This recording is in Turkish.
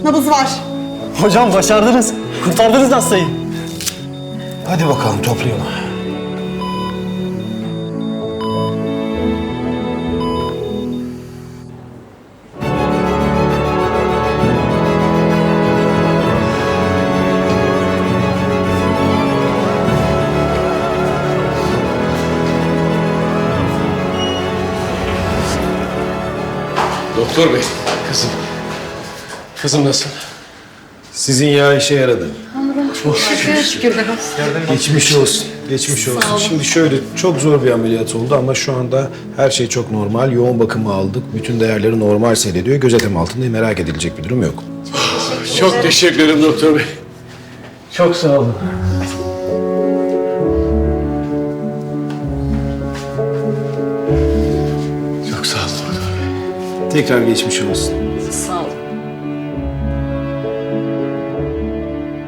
Nabız var. Hocam başardınız. Kurtardınız hastayı. Hadi bakalım toplayalım. Doktor bey, kızım. Kızım nasıl? Sizin yağ işe yaradı. Şükür be. Geçmiş olsun. Geçmiş olsun. Şimdi şöyle çok zor bir ameliyat oldu ama şu anda her şey çok normal. Yoğun bakımı aldık. Bütün değerleri normal seyrediyor. Gözetim altında, merak edilecek bir durum yok. Çok teşekkür ederim doktor bey. Çok sağ olun. Çok sağ olun doktor bey. Tekrar geçmiş olsun.